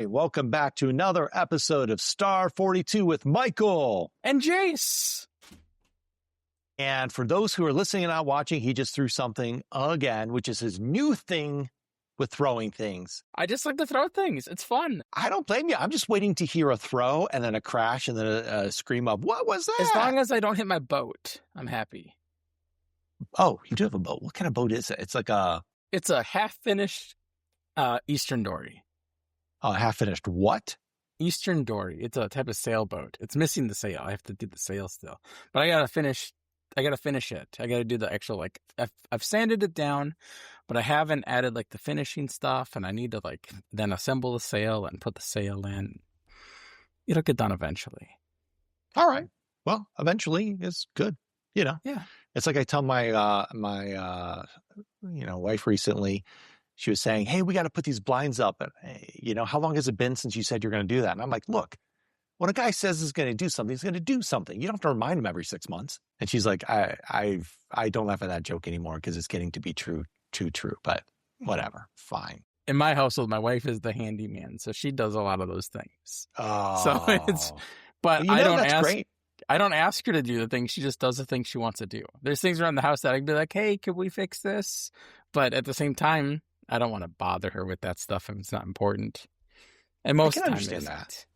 Hey, welcome back to another episode of Star 42 with Michael and Jace. And for those who are listening and not watching, he just threw something again, which is his new thing with throwing things. I just like to throw things. It's fun. I don't blame you. I'm just waiting to hear a throw and then a crash and then a scream of, what was that? As long as I don't hit my boat, I'm happy. Oh, you do have a boat. What kind of boat is it? It's a half-finished Eastern Dory. Oh, half-finished what? Eastern Dory. It's a type of sailboat. It's missing the sail. I have to do the sail still. But I gotta finish it. I gotta do the actual, I've sanded it down, but I haven't added the finishing stuff, and I need to then assemble the sail and put the sail in. It'll get done eventually. All right. Well, eventually is good. Yeah. It's like I tell my wife recently. She was saying, hey, we got to put these blinds up. And, how long has it been since you said you're going to do that? And I'm like, look, when a guy says he's going to do something, he's going to do something. You don't have to remind him every 6 months. And she's like, I don't laugh at that joke anymore because it's getting to be too true. But whatever, fine. In my household, my wife is the handyman, so she does a lot of those things. Oh, so but I don't ask. Great. I don't ask her to do the things. She just does the things she wants to do. There's things around the house that I can be like, hey, could we fix this? But at the same time, I don't want to bother her with that stuff if it's not important. And most of the time, understand that.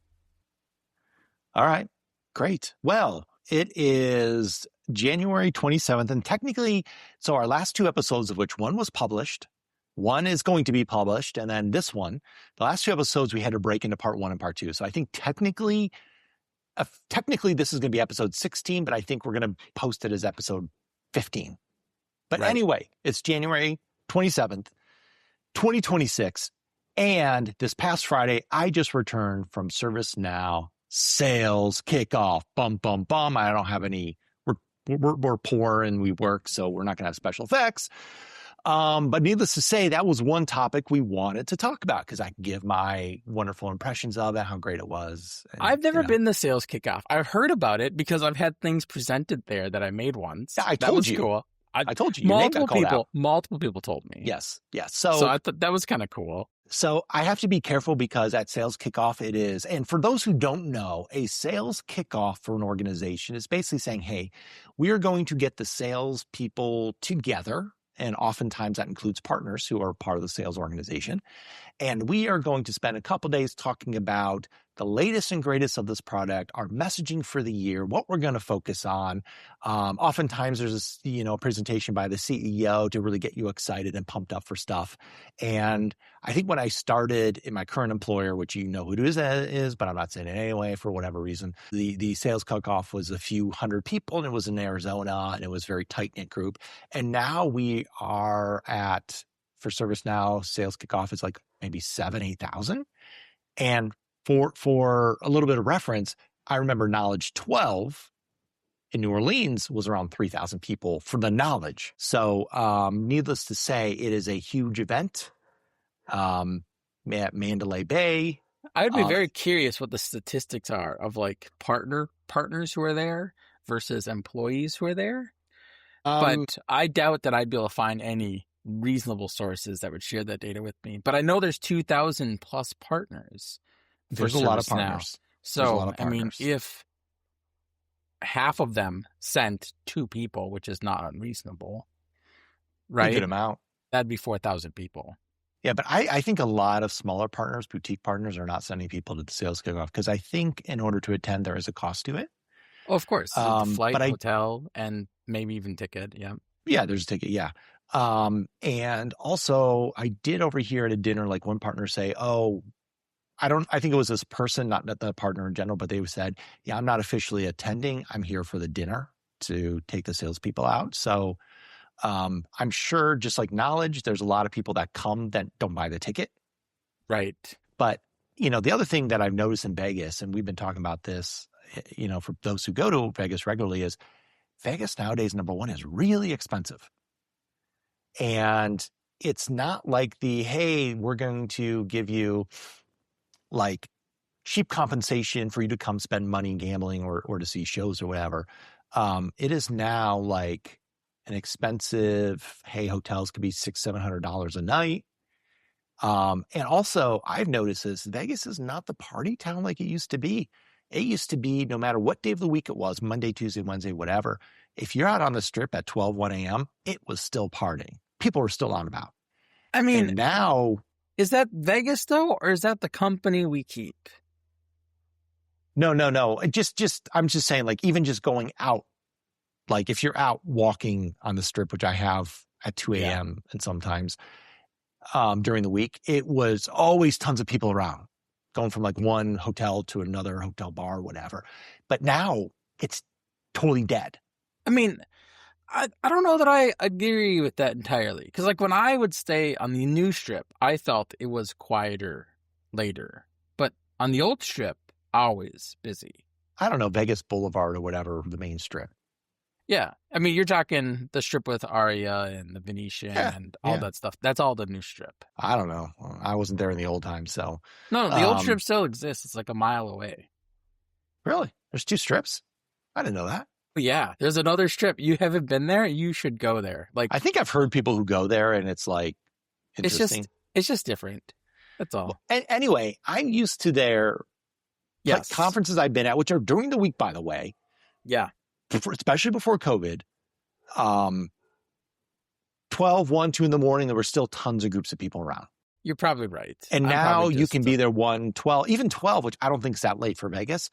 All right. Great. Well, it is January 27th. And technically, so our last two episodes, of which one was published, one is going to be published, and then this one, the last two episodes, we had to break into part 1 and part 2. So I think technically this is going to be episode 16, but I think we're going to post it as episode 15. But right. Anyway, it's January 27th. 2026. And this past Friday, I just returned from ServiceNow Sales Kickoff. Bum, bum, bum. I don't have any, we're poor and we work, so we're not going to have special effects. But needless to say, that was one topic we wanted to talk about because I can give my wonderful impressions of it, how great it was. And, I've never been to Sales Kickoff. I've heard about it because I've had things presented there that I made once. Yeah, I told you. Cool. I told you. Multiple people told me. Yes. So I thought that was kind of cool. So I have to be careful because at Sales Kickoff it is, and for those who don't know, a sales kickoff for an organization is basically saying, hey, we are going to get the sales people together. And oftentimes that includes partners who are part of the sales organization. And we are going to spend a couple days talking about the latest and greatest of this product, our messaging for the year, what we're going to focus on. Oftentimes there's a presentation by the CEO to really get you excited and pumped up for stuff. And I think when I started in my current employer, which you know who it is, but I'm not saying it anyway for whatever reason, the sales kickoff was a few hundred people and it was in Arizona and it was a very tight-knit group. And now we are for ServiceNow Sales Kickoff, it's maybe 8,000. And for a little bit of reference, I remember Nulledge 12 in New Orleans was around 3,000 people for the Nulledge. So needless to say, it is a huge event at Mandalay Bay. I would be very curious what the statistics are of partners who are there versus employees who are there. But I doubt that I'd be able to find any reasonable sources that would share that data with me. But I know there's 2,000 plus partners. There's a lot of partners. So, I mean, if half of them sent 2 people, which is not unreasonable, right? A good amount. That'd be 4,000 people. Yeah, but I think a lot of smaller partners, boutique partners, are not sending people to the sales kickoff because I think in order to attend, there is a cost to it. Oh, of course. Flight, hotel, and maybe even ticket. Yeah. Yeah, there's a ticket. Yeah. And also I did overhear at a dinner, one partner say, I think it was this person, not the partner in general, but they said, yeah, I'm not officially attending. I'm here for the dinner to take the salespeople out. So I'm sure just like Nulledge, there's a lot of people that come that don't buy the ticket. Right. But, the other thing that I've noticed in Vegas, and we've been talking about this, for those who go to Vegas regularly, is Vegas nowadays, number one, is really expensive. And it's not like hey, we're going to give you cheap compensation for you to come spend money gambling or to see shows or whatever. It is now an expensive, hey, hotels could be $600-$700 a night. And also, I've noticed this, Vegas is not the party town like it used to be. It used to be, no matter what day of the week it was, Monday, Tuesday, Wednesday, whatever, if you're out on the strip at 12, 1 a.m., it was still partying. People were still on about. I mean, and now... Is that Vegas, though, or is that the company we keep? No. I'm just saying, like, even just going out, like, if you're out walking on the strip, which I have at 2 a.m. and sometimes during the week, it was always tons of people around, going from like one hotel to another hotel bar, whatever. But now it's totally dead. I mean, I don't know that I agree with that entirely. Because like when I would stay on the new strip, I felt it was quieter later. But on the old strip, always busy. I don't know, Vegas Boulevard or whatever, the main strip. Yeah. I mean, you're talking the strip with Aria and the Venetian and all that stuff. That's all the new strip. I don't know. I wasn't there in the old times, so. No, the old strip still exists. It's like a mile away. Really? There's 2 strips? I didn't know that. Yeah, there's another strip. You haven't been there? You should go there. Like, I think I've heard people who go there, and it's like interesting. It's just different. That's all. Well, anyway, I'm used to their conferences I've been at, which are during the week, by the way. Yeah. Especially before COVID. 12, 1, 2 in the morning, there were still tons of groups of people around. You're probably right. And now you can be there 1, 12, even 12, which I don't think is that late for Vegas.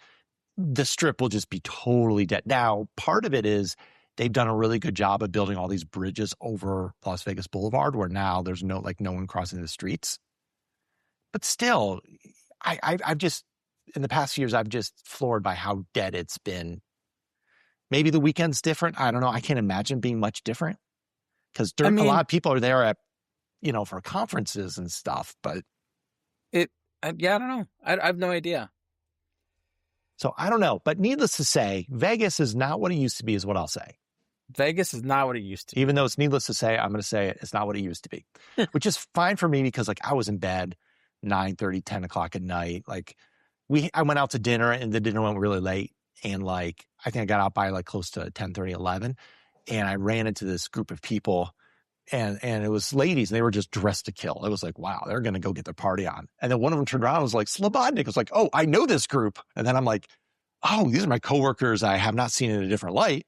The strip will just be totally dead. Now, part of it is they've done a really good job of building all these bridges over Las Vegas Boulevard, where now there's no one crossing the streets. But still, I've just, in the past few years, I've just floored by how dead it's been. Maybe the weekend's different. I don't know. I can't imagine being much different because a lot of people are there at, for conferences and stuff. But I don't know. I have no idea. So I don't know. But needless to say, Vegas is not what it used to be, is what I'll say. Vegas is not what it used to be. Even though it's needless to say, I'm going to say it's not what it used to be, which is fine for me because, like, I was in bed 9:30, 10 o'clock at night. Like, I went out to dinner, and the dinner went really late. And, like, I think I got out by, like, close to 10:30, 11. And I ran into this group of people, and it was ladies, and they were just dressed to kill. It was like, wow, they're going to go get their party on. And then one of them turned around and was like, Slobodnik. I was like, oh, I know this group. And then I'm like, oh, these are my coworkers I have not seen in a different light.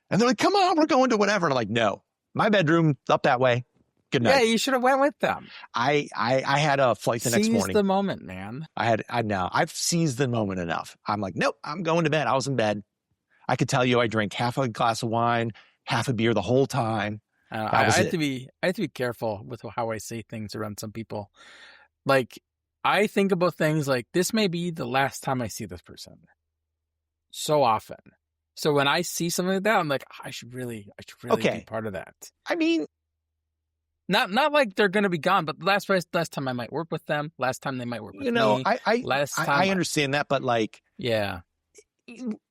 And they're like, come on, we're going to whatever. And I'm like, no, my bedroom up that way. Good night. Yeah, you should have went with them. I had a flight the next morning. Seize the moment, man. I've seized the moment enough. I'm like, nope, I'm going to bed. I was in bed. I could tell you I drank half a glass of wine, half a beer the whole time. I have to be careful with how I say things around some people. Like, I think about things like, this may be the last time I see this person. So often. So when I see something like that, I'm like, I should really be part of that. I mean, not like they're going to be gone, but last time I might work with them, last time they might work with me. I understand that, but like, yeah,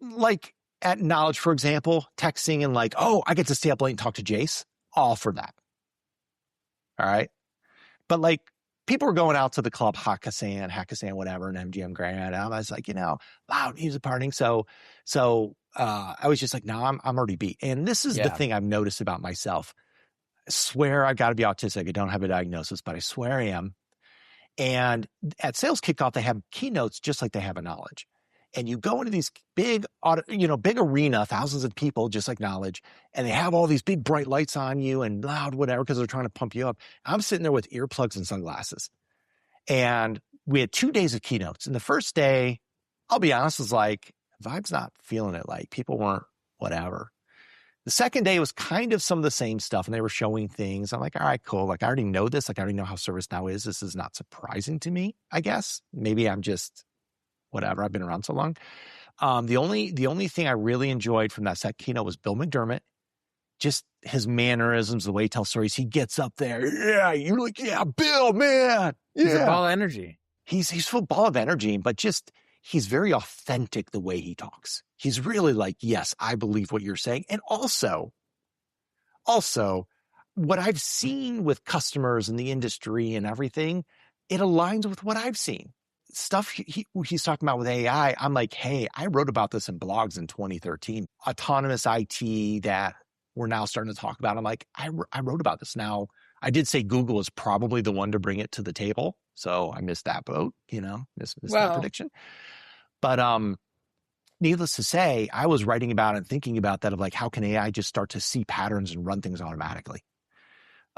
like at Nulledge, for example, texting and like, oh, I get to stay up late and talk to Jace. All for that. All right. But like, people were going out to the club, Hakkasan, whatever, and MGM Grand. I was like, loud music partying. So I was just like, no, I'm already beat. And this is the thing I've noticed about myself. I swear I've got to be autistic. I don't have a diagnosis, but I swear I am. And at Sales Kickoff, they have keynotes just like they have a Nulledge. And you go into these big arena, thousands of people, just like Nulledge, and they have all these big bright lights on you and loud whatever because they're trying to pump you up. I'm sitting there with earplugs and sunglasses. And we had 2 days of keynotes. And the first day, I'll be honest, was like, vibe's not feeling it. Like, people weren't whatever. The second day was kind of some of the same stuff, and they were showing things. I'm like, all right, cool. Like, I already know this. Like, I already know how ServiceNow is. This is not surprising to me, I guess. Maybe I'm just whatever. I've been around so long. The only thing I really enjoyed from that set keynote was Bill McDermott. Just his mannerisms, the way he tells stories. He gets up there. Yeah, you're like, yeah, Bill, man. Yeah. He's a ball of energy. He's full ball of energy, but just he's very authentic the way he talks. He's really like, yes, I believe what you're saying. And also, what I've seen with customers in the industry and everything, it aligns with what I've seen. Stuff he's talking about with AI, I'm like, hey, I wrote about this in blogs in 2013. Autonomous IT that we're now starting to talk about. I'm like, I wrote about this now. I did say Google is probably the one to bring it to the table. So I missed that boat, missed that prediction. But needless to say, I was writing about and thinking about that of like, how can AI just start to see patterns and run things automatically?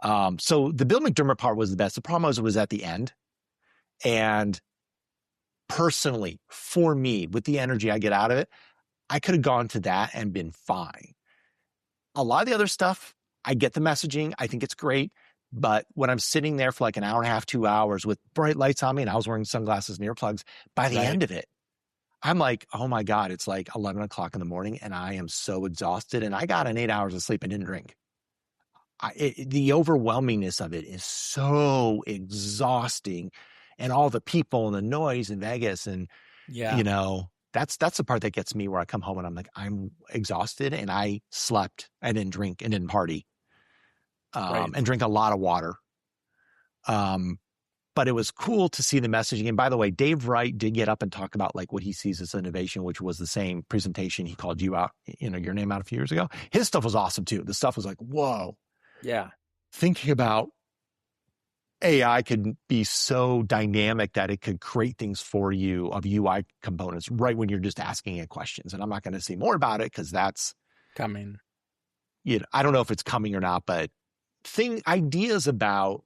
So the Bill McDermott part was the best. The problem was it was at the end. And personally, for me, with the energy I get out of it, I could have gone to that and been fine. A lot of the other stuff, I get the messaging. I think it's great. But when I'm sitting there for like an hour and a half, 2 hours with bright lights on me, and I was wearing sunglasses and earplugs, by the end of it, I'm like, oh my God, it's like 11 o'clock in the morning and I am so exhausted. And I got an 8 hours of sleep and didn't drink. The overwhelmingness of it is so exhausting, and all the people and the noise in Vegas. And, that's the part that gets me, where I come home and I'm like, I'm exhausted, and I slept, I didn't drink and didn't party, and drink a lot of water. But it was cool to see the messaging. And by the way, Dave Wright did get up and talk about like what he sees as innovation, which was the same presentation he called you out, your name out a few years ago. His stuff was awesome too. The stuff was like, whoa. Yeah. Thinking about AI could be so dynamic that it could create things for you of UI components right when you're just asking it questions. And I'm not going to say more about it because that's coming. I don't know if it's coming or not, but ideas about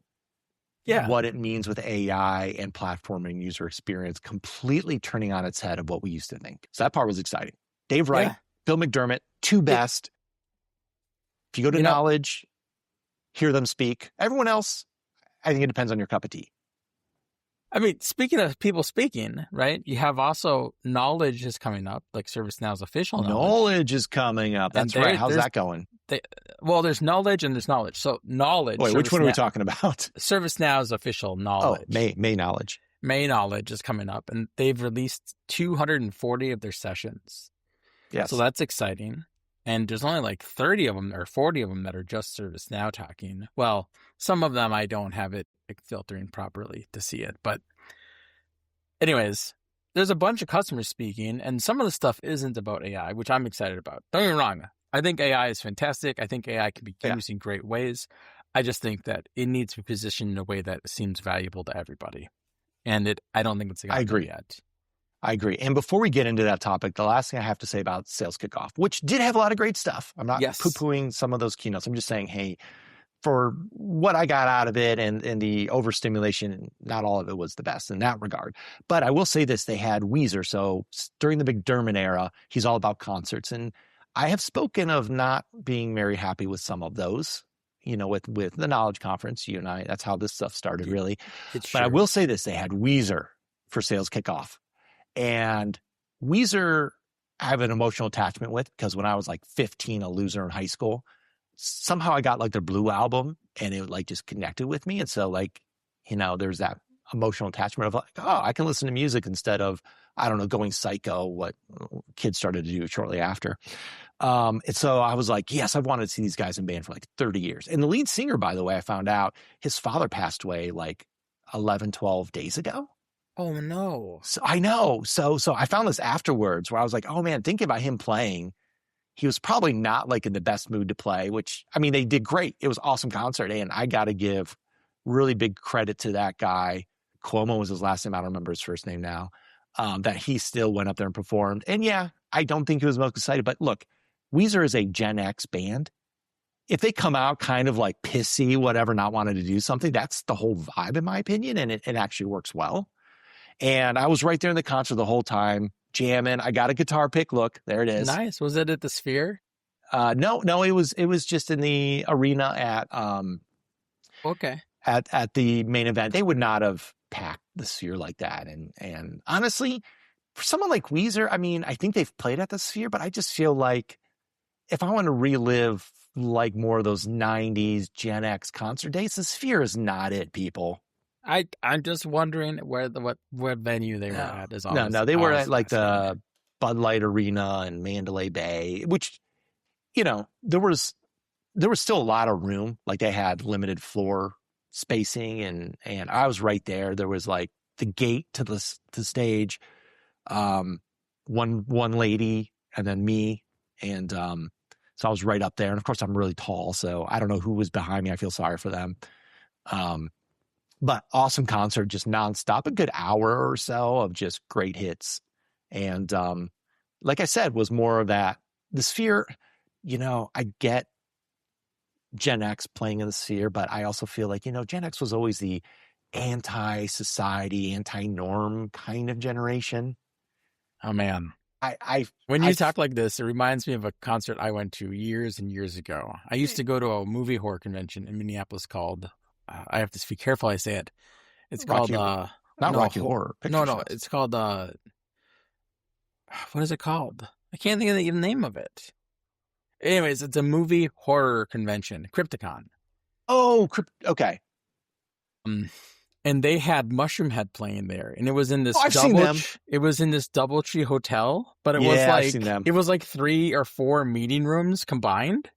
what it means with AI and platform and user experience completely turning on its head of what we used to think. So that part was exciting. Dave Wright, Bill McDermott, two best. If you go to Nulledge, hear them speak. Everyone else, I think it depends on your cup of tea. I mean, speaking of people speaking, right? You have also Nulledge is coming up, like ServiceNow's official Nulledge. Nulledge is coming up. That's right. How's that going? There's Nulledge and there's Nulledge. So Nulledge. Wait, which one are we talking about? ServiceNow's official Nulledge. Oh, May Nulledge. May Nulledge is coming up, and they've released 240 of their sessions. Yes. So that's exciting. And there's only like 30 of them or 40 of them that are just ServiceNow talking. Well, some of them I don't have it filtering properly to see it. But anyways, there's a bunch of customers speaking, and some of the stuff isn't about AI, which I'm excited about. Don't get me wrong. I think AI is fantastic. I think AI can be used in great ways. I just think that it needs to be positioned in a way that seems valuable to everybody. And I don't think it's I agree. Yet. I agree. And before we get into that topic, the last thing I have to say about Sales Kickoff, which did have a lot of great stuff. I'm not poo-pooing some of those keynotes. I'm just saying, hey, for what I got out of it and the overstimulation, not all of it was the best in that regard. But I will say this, they had Weezer. So during the McDermott era, he's all about concerts. And I have spoken of not being very happy with some of those, with the Nulledge conference, you and I, that's how this stuff started really. But I will say this, they had Weezer for Sales Kickoff. And Weezer, I have an emotional attachment with, because when I was like 15, a loser in high school, somehow I got like their Blue album and it like just connected with me. And so like, there's that emotional attachment of like, oh, I can listen to music instead of, I don't know, going psycho, what kids started to do shortly after. And so I was like, yes, I've wanted to see these guys in band for like 30 years. And the lead singer, by the way, I found out his father passed away like 11, 12 days ago. Oh, no. So I know. So I found this afterwards where I was like, oh man, thinking about him playing, he was probably not like in the best mood to play, which, I mean, they did great. It was an awesome concert. And I got to give really big credit to that guy. Cuomo was his last name. I don't remember his first name now, that he still went up there and performed. And yeah, I don't think he was most excited, but look, Weezer is a Gen X band. If they come out kind of like pissy, whatever, not wanting to do something, that's the whole vibe in my opinion. And it actually works well. And I was right there in the concert the whole time, jamming. I got a guitar pick. Look, there it is. Nice. Was it at the Sphere? No, it was just in the arena at at the main event. They would not have packed the Sphere like that. And honestly, for someone like Weezer, I mean, I think they've played at the Sphere, but I just feel like if I want to relive like more of those 90s Gen X concert days, the Sphere is not it, people. I'm just wondering what venue they were at. No, they were at like the Bud Light Arena in Mandalay Bay, which, there was still a lot of room. Like they had limited floor spacing, and I was right there. There was like the gate to the stage, one lady, and then me, and so I was right up there. And of course, I'm really tall, so I don't know who was behind me. I feel sorry for them. But awesome concert, just nonstop, a good hour or so of just great hits. And like I said, was more of that. The Sphere, I get Gen X playing in the Sphere, but I also feel like, Gen X was always the anti-society, anti-norm kind of generation. Oh, man. When you talk like this, it reminds me of a concert I went to years and years ago. I used to go to a movie horror convention in Minneapolis called, I have to be careful I say it. It's called, not Rocky Horror. No, it's called, what is it called? I can't think of the name of it. Anyways, it's a movie horror convention, Crypticon. Oh, okay. And they had Mushroomhead playing there, and it was in this DoubleTree hotel, but it was like 3 or 4 meeting rooms combined,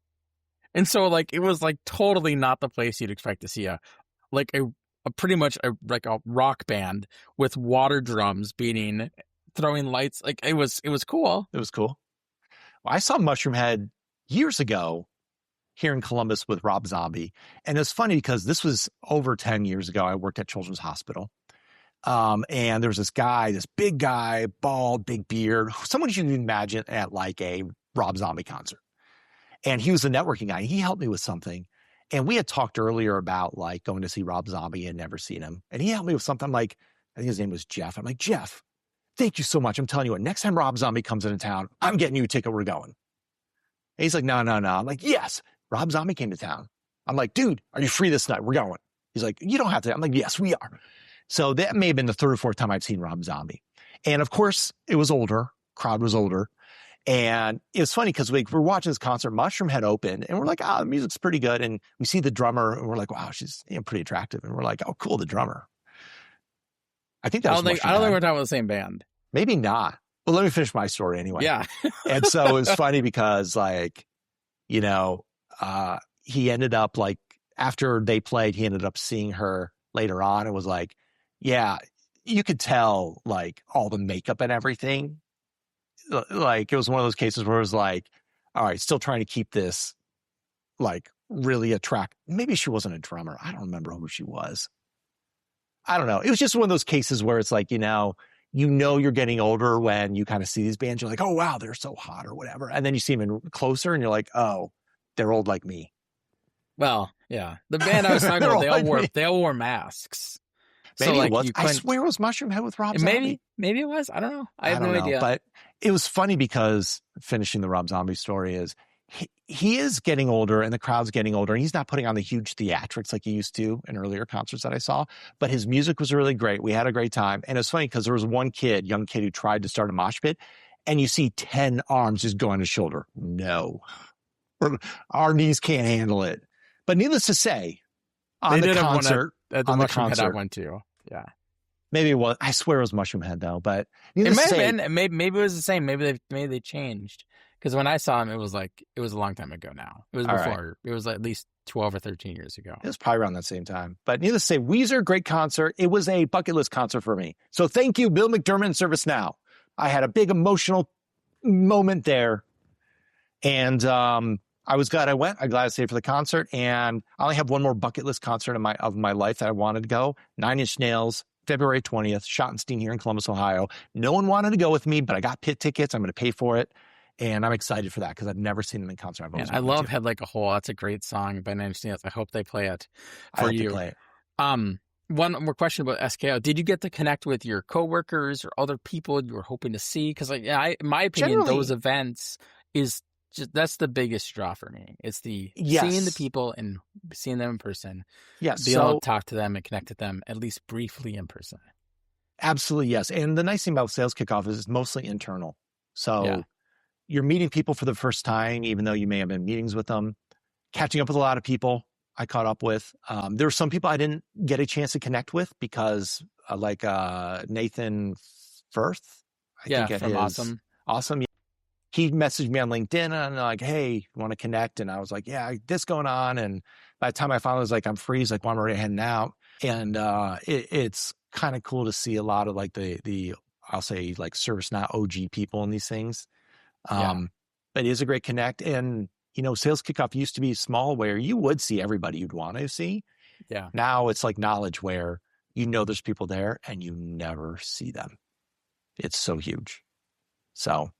and so like it was like totally not the place you'd expect to see a pretty much a rock band with water drums beating, throwing lights. Like it was cool. It was cool. Well, I saw Mushroomhead years ago here in Columbus with Rob Zombie. And it's funny because this was over 10 years ago. I worked at Children's Hospital. And there was this guy, this big guy, bald, big beard, someone you can imagine at like a Rob Zombie concert. And he was a networking guy. He helped me with something. And we had talked earlier about like going to see Rob Zombie and never seen him. And he helped me with something like, I think his name was Jeff. I'm like, Jeff, thank you so much. I'm telling you what, next time Rob Zombie comes into town, I'm getting you a ticket. We're going. And he's like, no. I'm like, yes. Rob Zombie came to town. I'm like, dude, are you free this night? We're going. He's like, you don't have to. I'm like, yes, we are. So that may have been the 3rd or 4th time I've seen Rob Zombie. And of course, it was older. Crowd was older. And it was funny because we're watching this concert, Mushroomhead opened, and we're like, the music's pretty good. And we see the drummer, and we're like, wow, she's pretty attractive. And we're like, oh, cool, the drummer. I think that was I don't think we're talking about the same band. Maybe not. Well, let me finish my story anyway. Yeah. And so it was funny because like, he ended up like, after they played, he ended up seeing her later on and was like, yeah, you could tell like all the makeup and everything. Like it was one of those cases where it was like, all right, still trying to keep this like really attractive. Maybe she wasn't a drummer. I don't remember who she was. I don't know. It was just one of those cases where it's like, you're getting older when you kind of see these bands. You're like, oh, wow, they're so hot or whatever. And then you see them in closer and you're like, oh, they're old like me. Well, yeah. The band I was talking about, they all wore masks. Maybe so, like, it was. I swear it was Mushroomhead with Rob Zombie. Maybe it was. I don't know. I have no idea. But it was funny because finishing the Rob Zombie story is he is getting older and the crowd's getting older and he's not putting on the huge theatrics like he used to in earlier concerts that I saw, but his music was really great. We had a great time. And it's funny because there was one young kid who tried to start a mosh pit and you see 10 arms just go on his shoulder. No, our knees can't handle it. But needless to say, on the concert I went to, yeah. Maybe it was. I swear it was Mushroomhead though, but it might have been. Maybe it was the same. Maybe they changed. Because when I saw him, it was a long time ago now. It was before. Right. It was at least 12 or 13 years ago. It was probably around that same time. But needless to say, Weezer, great concert. It was a bucket list concert for me. So thank you, Bill McDermott and ServiceNow. I had a big emotional moment there. And I was glad I went. I'm glad I stayed for the concert. And I only have one more bucket list concert of my life that I wanted to go. 9 Inch Nails, February 20th, Schottenstein here in Columbus, Ohio. No one wanted to go with me, but I got pit tickets. I'm going to pay for it. And I'm excited for that because I've never seen them in concert. I love Head Like a Hole. That's a great song by 9 Inch Nails. I hope they play it for you. Play it. One more question about SKO. Did you get to connect with your coworkers or other people you were hoping to see? Because in my opinion, those events that's the biggest draw for me. It's seeing the people and seeing them in person. Yes. Being able to talk to them and connect with them at least briefly in person. Absolutely, yes. And the nice thing about Sales Kickoff is it's mostly internal. So you're meeting people for the first time, even though you may have been in meetings with them, catching up with a lot of people I caught up with. There were some people I didn't get a chance to connect with because like Nathan Firth. I think from Awesome. Awesome. He messaged me on LinkedIn and like, hey, you want to connect? And I was like, yeah, this going on. And by the time I finally was like, I'm free, he's like, well, I'm already heading out. And it's kind of cool to see a lot of like the I'll say like ServiceNow OG people in these things. But it is a great connect. And, Sales Kickoff used to be small where you would see everybody you'd want to see. Yeah. Now it's like Nulledge where there's people there and you never see them. It's so huge. So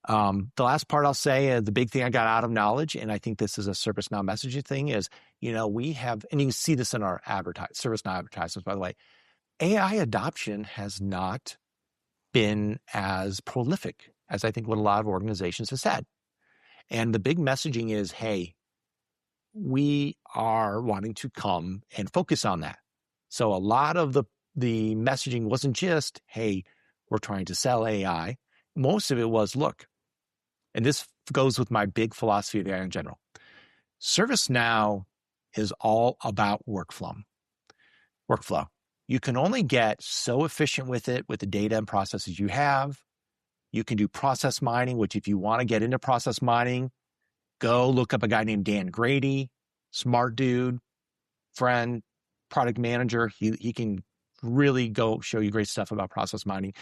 the last part I'll say, the big thing I got out of Nulledge, and I think this is a ServiceNow messaging thing, is, we have, and you can see this in our ServiceNow advertisements, by the way, AI adoption has not been as prolific as I think what a lot of organizations have said. And the big messaging is, hey, we are wanting to come and focus on that. So a lot of the messaging wasn't just, hey, we're trying to sell AI. Most of it was, look, and this goes with my big philosophy of AI in general. ServiceNow is all about workflow. You can only get so efficient with it with the data and processes you have. You can do process mining, which if you want to get into process mining, go look up a guy named Dan Grady, smart dude, friend, product manager. He can really go show you great stuff about process mining.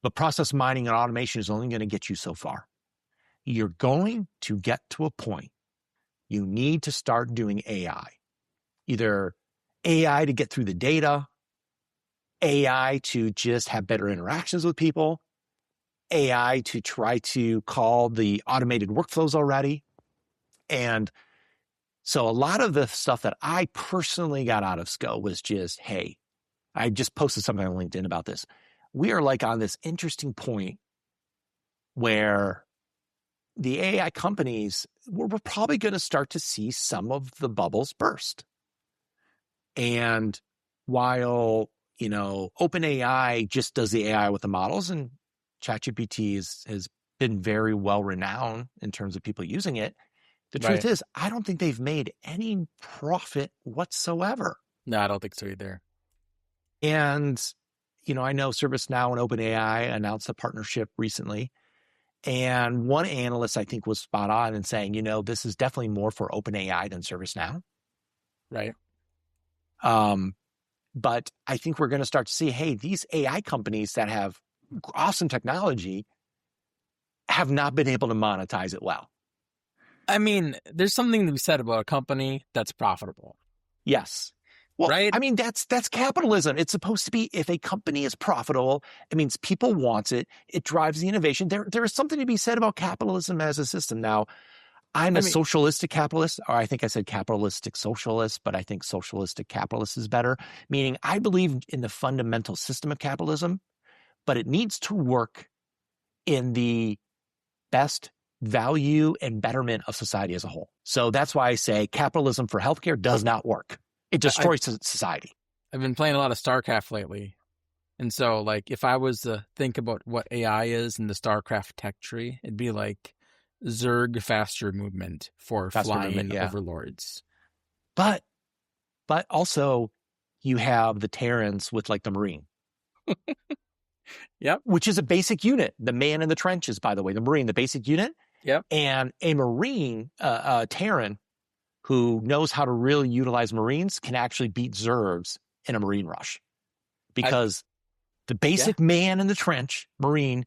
But process mining and automation is only going to get you so far. You're going to get to a point you need to start doing AI. Either AI to get through the data, AI to just have better interactions with people, AI to try to call the automated workflows already. And so a lot of the stuff that I personally got out of SKO was just, hey, I just posted something on LinkedIn about this. We are like on this interesting point where the AI companies, we're probably going to start to see some of the bubbles burst. And while, OpenAI just does the AI with the models, and ChatGPT has been very well renowned in terms of people using it, the truth is, I don't think they've made any profit whatsoever. No, I don't think so either. And, I know ServiceNow and OpenAI announced a partnership recently. And one analyst, I think, was spot on in saying, this is definitely more for OpenAI than ServiceNow. Right. But I think we're going to start to see, hey, these AI companies that have awesome technology have not been able to monetize it well. I mean, there's something to be said about a company that's profitable. Yes. Well, right? I mean, that's capitalism. It's supposed to be, if a company is profitable, it means people want it. It drives the innovation. There is something to be said about capitalism as a system. Now, I'm a socialistic capitalist, or I think I said capitalistic socialist, but I think socialistic capitalist is better, meaning I believe in the fundamental system of capitalism, but it needs to work in the best value and betterment of society as a whole. So that's why I say capitalism for healthcare does not work. It destroys society. I've been playing a lot of StarCraft lately. And so, if I was to think about what AI is in the StarCraft tech tree, it'd be like Zerg faster movement for flying overlords. But also, you have the Terrans with the Marine. Yep. Which is a basic unit. The man in the trenches, by the way, the Marine, the basic unit. Yep. And a Marine, Terran, who knows how to really utilize Marines can actually beat Zergs in a Marine rush. Because the basic man in the trench, Marine,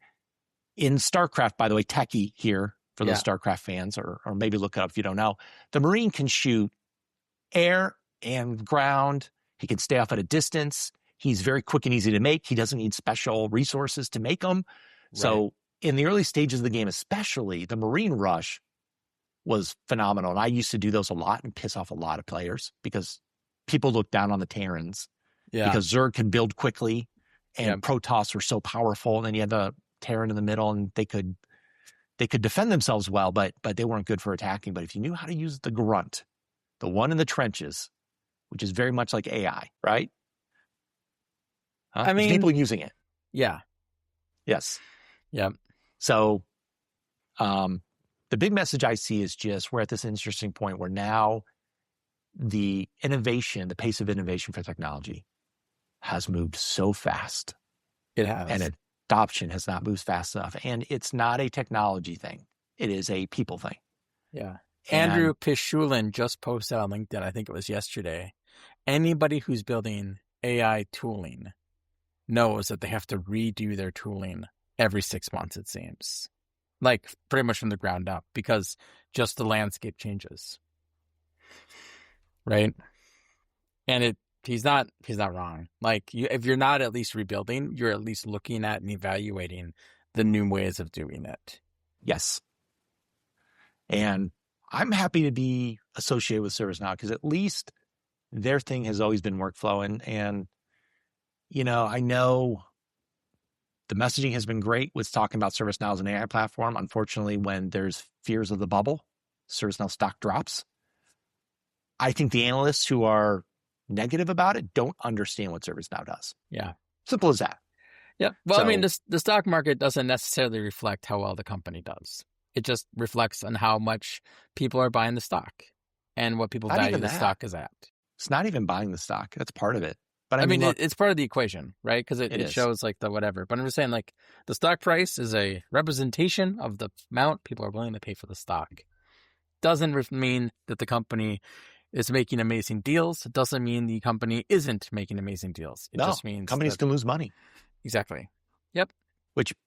in StarCraft, by the way, techie here for those StarCraft fans, or maybe look it up if you don't know, the Marine can shoot air and ground. He can stay off at a distance. He's very quick and easy to make. He doesn't need special resources to make them. Right. So in the early stages of the game, especially, the Marine rush was phenomenal. And I used to do those a lot and piss off a lot of players because people look down on the Terrans. Yeah. Because Zerg can build quickly and Protoss were so powerful. And then you had the Terran in the middle and they could defend themselves well, but they weren't good for attacking. But if you knew how to use the grunt, the one in the trenches, which is very much like AI, right? There's people using it. Yeah. Yes. Yeah. So the big message I see is just we're at this interesting point where now the pace of innovation for technology has moved so fast. It has. And adoption has not moved fast enough. And it's not a technology thing. It is a people thing. Yeah. Andrew Pishulin just posted on LinkedIn, I think it was yesterday, anybody who's building AI tooling knows that they have to redo their tooling every 6 months, it seems. Pretty much from the ground up, because just the landscape changes. Right? And he's not wrong. Like, if you're not at least rebuilding, you're at least looking at and evaluating the new ways of doing it. Yes. And I'm happy to be associated with ServiceNow because at least their thing has always been workflow. And I know the messaging has been great with talking about ServiceNow as an AI platform. Unfortunately, when there's fears of the bubble, ServiceNow stock drops. I think the analysts who are negative about it don't understand what ServiceNow does. Yeah. Simple as that. Yeah. Well, I mean, the stock market doesn't necessarily reflect how well the company does. It just reflects on how much people are buying the stock and what people value the stock is at. It's not even buying the stock. That's part of it. But I mean, it's part of the equation, right? Because it shows like the whatever. But I'm just saying, like, the stock price is a representation of the amount people are willing to pay for the stock. Doesn't mean that the company is making amazing deals. It doesn't mean the company isn't making amazing deals. It just means companies can lose money. Exactly. Yep.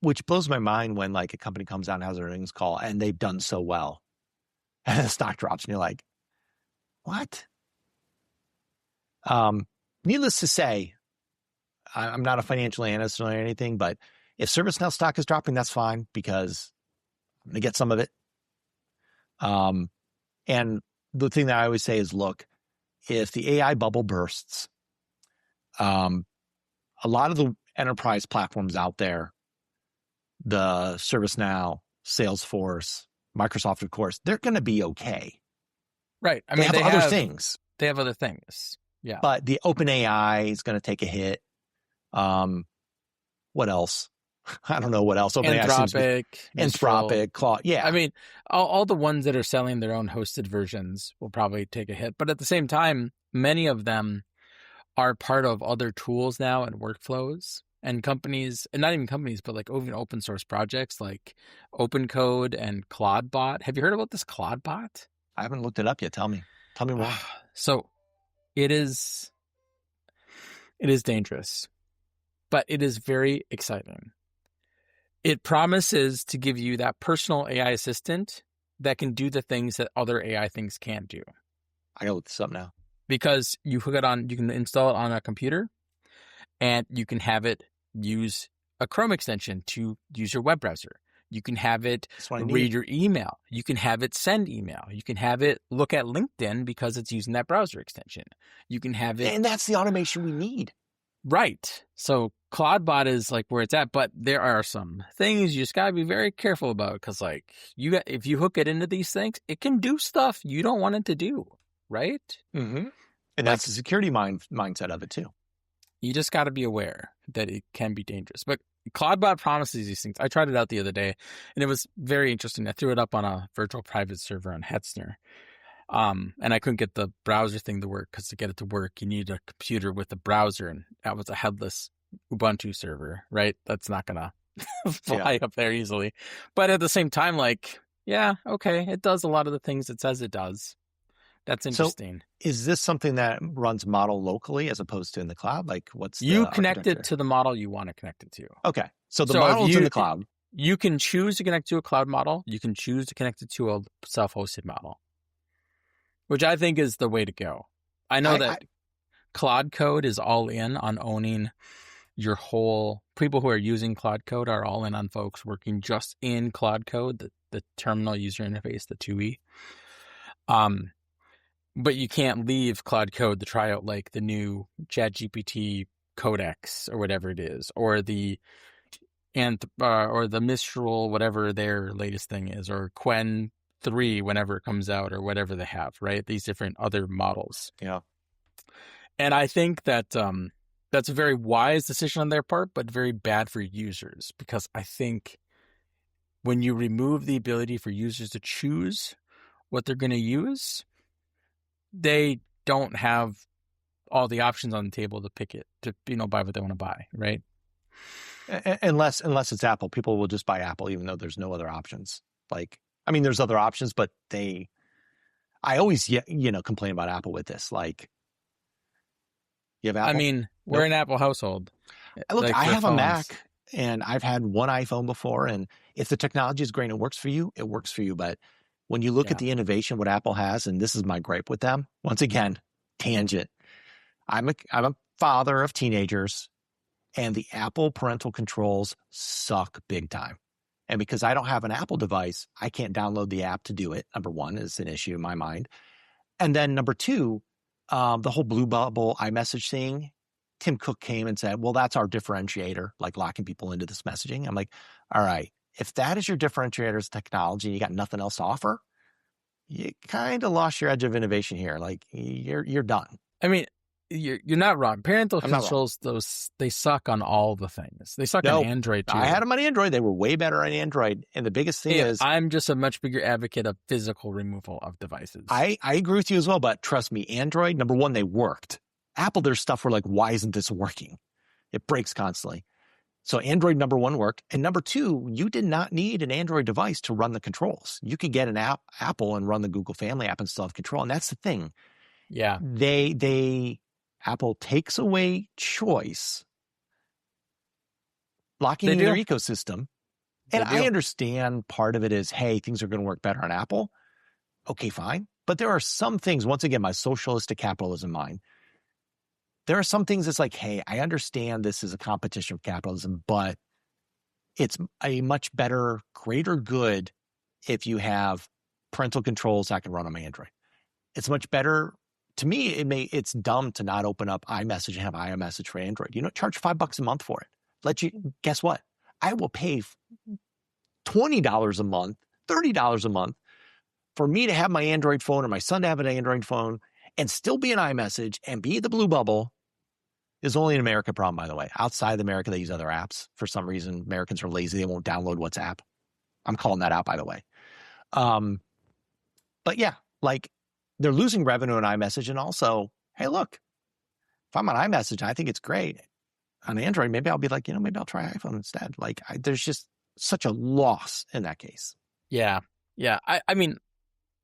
Which blows my mind when like a company comes out and has an earnings call and they've done so well, and the stock drops, and you're like, what? Needless to say, I'm not a financial analyst or anything, but if ServiceNow stock is dropping, that's fine because I'm going to get some of it. And the thing that I always say is, look, if the AI bubble bursts, a lot of the enterprise platforms out there, the ServiceNow, Salesforce, Microsoft, of course, they're going to be okay. Right. I mean, they have other things. They have other things. Yeah. But the OpenAI is going to take a hit. What else? I don't know what else. Anthropic, Claude. Yeah. I mean, all the ones that are selling their own hosted versions will probably take a hit. But at the same time, many of them are part of other tools now and workflows. And companies, and not even companies, but like even open source projects like OpenCode and Claude bot. Have you heard about this Claude bot? I haven't looked it up yet. Tell me more. So it is dangerous, but it is very exciting. It promises to give you that personal AI assistant that can do the things that other AI things can't do. I gotta look this up now. Because you hook it on, you can install it on a computer, and you can have it use a Chrome extension to use your web browser. You can have it read your email. You can have it send email. You can have it look at LinkedIn because it's using that browser extension. You can have it. And that's the automation we need. Right. So CloudBot is like where it's at, but there are some things you just got to be very careful about because like if you hook it into these things, it can do stuff you don't want it to do. Right. Mm-hmm. And that's the security mindset of it too. You just got to be aware that it can be dangerous. But CloudBot promises these things. I tried it out the other day, and it was very interesting. I threw it up on a virtual private server on Hetzner, and I couldn't get the browser thing to work because to get it to work, you need a computer with a browser, and that was a headless Ubuntu server, right? That's not going to fly up there easily. But at the same time, like, yeah, okay, it does a lot of the things it says it does. That's interesting. So is this something that runs model locally as opposed to in the cloud? Like what's you connect it to the model you want to connect it to? Okay. So the model's in the cloud. You can choose to connect to a cloud model. You can choose to connect it to a self-hosted model, which I think is the way to go. I know that Claude Code is all in on owning your whole people who are using Claude Code are all in on folks working just in Claude Code, the terminal user interface, the 2E. But you can't leave Claude Code to try out like the new ChatGPT Codex or whatever it is, or the Mistral, whatever their latest thing is, or Quen 3 whenever it comes out, or whatever they have, right? These different other models. Yeah. And I think that that's a very wise decision on their part, but very bad for users, because I think when you remove the ability for users to choose what they're going to use, they don't have all the options on the table to pick it, to buy what they want to buy, right? Unless it's Apple, people will just buy Apple even though there's no other options. Like, I mean, there's other options, but I always complain about Apple with this. Like, you have Apple. I mean, we're an Apple household. Look, like I have phones. a Mac, and I've had one iPhone before, and if the technology is great and it works for you, it works for you. But when you look at the innovation, what Apple has, and this is my gripe with them, once again, tangent, I'm a father of teenagers, and the Apple parental controls suck big time. And because I don't have an Apple device, I can't download the app to do it. Number one, is an issue in my mind. And then number two, the whole blue bubble iMessage thing, Tim Cook came and said, well, that's our differentiator, like locking people into this messaging. I'm like, all right, if that is your differentiator as technology and you got nothing else to offer, you kind of lost your edge of innovation here. Like you're done. I mean, you're not wrong. Parental I'm not controls, those, they suck on all the things. They suck on Android too. I had them on Android. They were way better on Android. And the biggest thing is, I'm just a much bigger advocate of physical removal of devices. I agree with you as well, but trust me, Android, number one, they worked. Apple, there's stuff where like, why isn't this working? It breaks constantly. So Android, number one, worked. And number two, you did not need an Android device to run the controls. You could get an Apple and run the Google Family app and still have control. And that's the thing. Yeah. Apple takes away choice, locking in their ecosystem. And I understand part of it is, hey, things are going to work better on Apple. Okay, fine. But there are some things, once again, my socialistic capitalism mind, there are some things that's like, hey, I understand this is a competition of capitalism, but it's a much better, greater good if you have parental controls that can run on my Android. It's much better. To me, it's dumb to not open up iMessage and have iMessage for Android. You know, charge $5 a month for it. Guess what? I will pay $20 a month, $30 a month for me to have my Android phone or my son to have an Android phone and still be an iMessage and be the blue bubble. Is only an America problem, by the way. Outside of America, they use other apps. For some reason, Americans are lazy. They won't download WhatsApp. I'm calling that out, by the way. But yeah, like they're losing revenue on iMessage. And also, hey, look, if I'm on iMessage, I think it's great. On Android, maybe I'll be like, maybe I'll try iPhone instead. Like there's just such a loss in that case. Yeah. Yeah. I mean,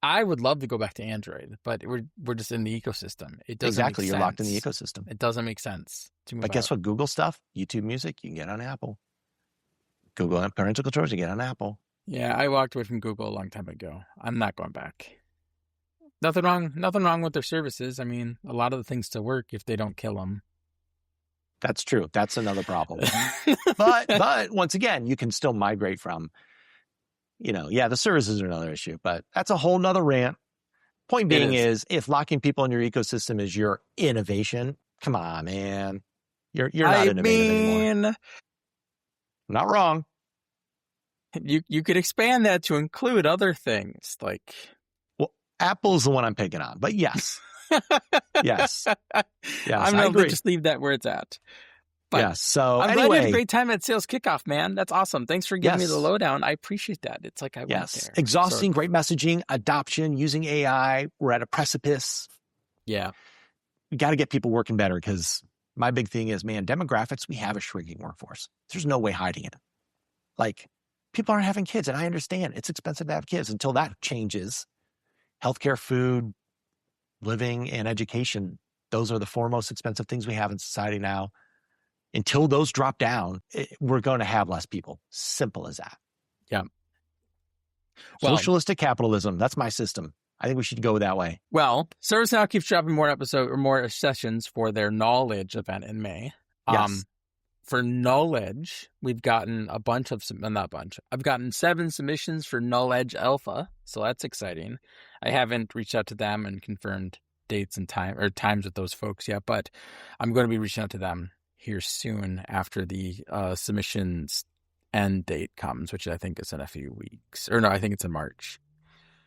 I would love to go back to Android, but we're just in the ecosystem. It doesn't exactly. make You're sense. locked in the ecosystem. It doesn't make sense to move But guess out. what? Google stuff, YouTube Music, you can get on Apple. Google and parental controls, you get on Apple. Yeah, I walked away from Google a long time ago. I'm not going back. Nothing wrong with their services. I mean, a lot of the things still work if they don't kill them. That's true. That's another problem. but once again, you can still migrate from. The services are another issue, but that's a whole nother rant. Point being is if locking people in your ecosystem is your innovation, come on, man. You're not innovative anymore. Not wrong. You could expand that to include other things like. Well, Apple's the one I'm picking on, but yes. Yes. I'm going to just leave that where it's at. But yeah, so I'm anyway, glad you had a great time at Sales Kickoff, man. That's awesome. Thanks for giving me the lowdown. I appreciate that. It's like I went there. Exhausting, great messaging, adoption, using AI. We're at a precipice. Yeah. We got to get people working better because my big thing is, man, demographics, we have a shrinking workforce. There's no way hiding it. Like, people aren't having kids, and I understand it's expensive to have kids. Until that changes, healthcare, food, living, and education, those are the four most expensive things we have in society now. Until those drop down, we're going to have less people. Simple as that. Yeah. Well, socialistic capitalism. That's my system. I think we should go that way. Well, ServiceNow keeps dropping more sessions for their Nulledge event in May. Yes. For Nulledge, we've gotten I've gotten 7 submissions for Nulledge Alpha. So that's exciting. I haven't reached out to them and confirmed dates and times with those folks yet, but I'm going to be reaching out to them here soon after the submissions end date comes, which I think is in a few weeks. Or no, I think it's in March.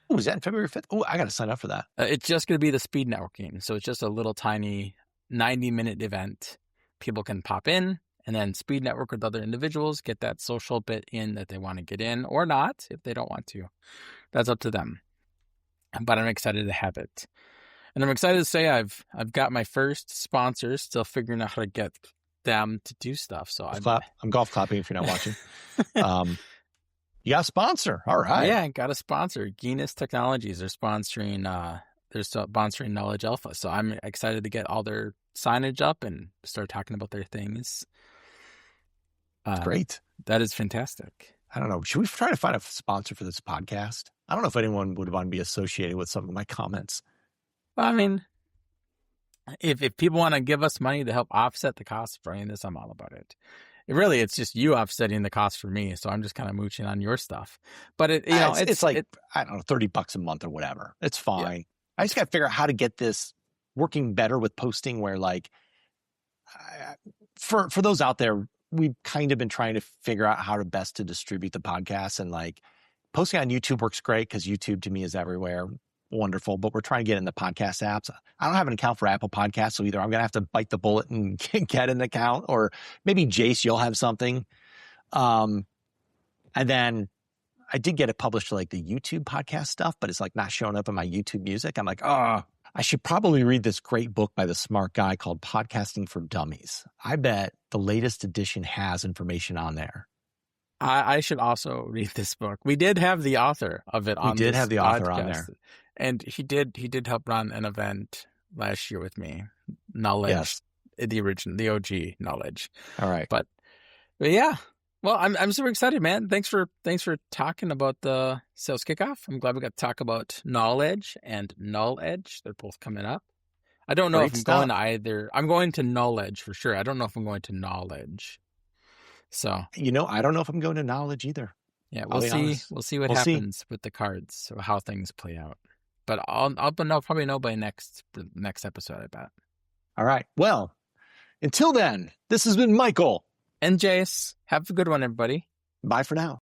Oh, is that in February 5th? Oh, I got to sign up for that. It's just going to be the speed networking. So it's just a little tiny 90-minute event. People can pop in and then speed network with other individuals, get that social bit in that they want to get in or not if they don't want to. That's up to them. But I'm excited to have it. And I'm excited to say I've got my first sponsors, still figuring out how to get them to do stuff. So I'm golf clapping if you're not watching. You got a sponsor. All right. Yeah, I got a sponsor. Genus Technologies. They're sponsoring Nulledge Alpha. So I'm excited to get all their signage up and start talking about their things. Great. That is fantastic. I don't know. Should we try to find a sponsor for this podcast? I don't know if anyone would want to be associated with some of my comments. Well, I mean, if people want to give us money to help offset the cost of running this, I'm all about it. It's just you offsetting the cost for me. So I'm just kind of mooching on your stuff. But it's like, I don't know, $30 a month or whatever. It's fine. Yeah. I just got to figure out how to get this working better with posting where like, for those out there, we've kind of been trying to figure out how to best to distribute the podcast, and like posting on YouTube works great because YouTube to me is everywhere. Wonderful. But we're trying to get in the podcast apps. I don't have an account for Apple Podcasts. So either I'm going to have to bite the bullet and get an account, or maybe Jace, you'll have something. And then I did get it published to like the YouTube podcast stuff, but it's like not showing up in my YouTube music. I'm like, I should probably read this great book by the smart guy called Podcasting for Dummies. I bet the latest edition has information on there. I should also read this book. We did have the author of it on this podcast. We did have the author on there. And he did help run an event last year with me. Nulledge. Yes. The OG Nulledge. All right. But yeah. Well, I'm super excited, man. Thanks for talking about the Sales Kickoff. I'm glad we got to talk about Nulledge and Nulledge. They're both coming up. I don't know if I'm going to either. I'm going to Nulledge for sure. I don't know if I'm going to Nulledge. So I don't know if I'm going to Nulledge either. Yeah, we'll see. Honest. We'll see what happens with the cards, so how things play out. But I'll probably know by next episode, I bet. All right. Well, until then, this has been Michael and Jace. Have a good one, everybody. Bye for now.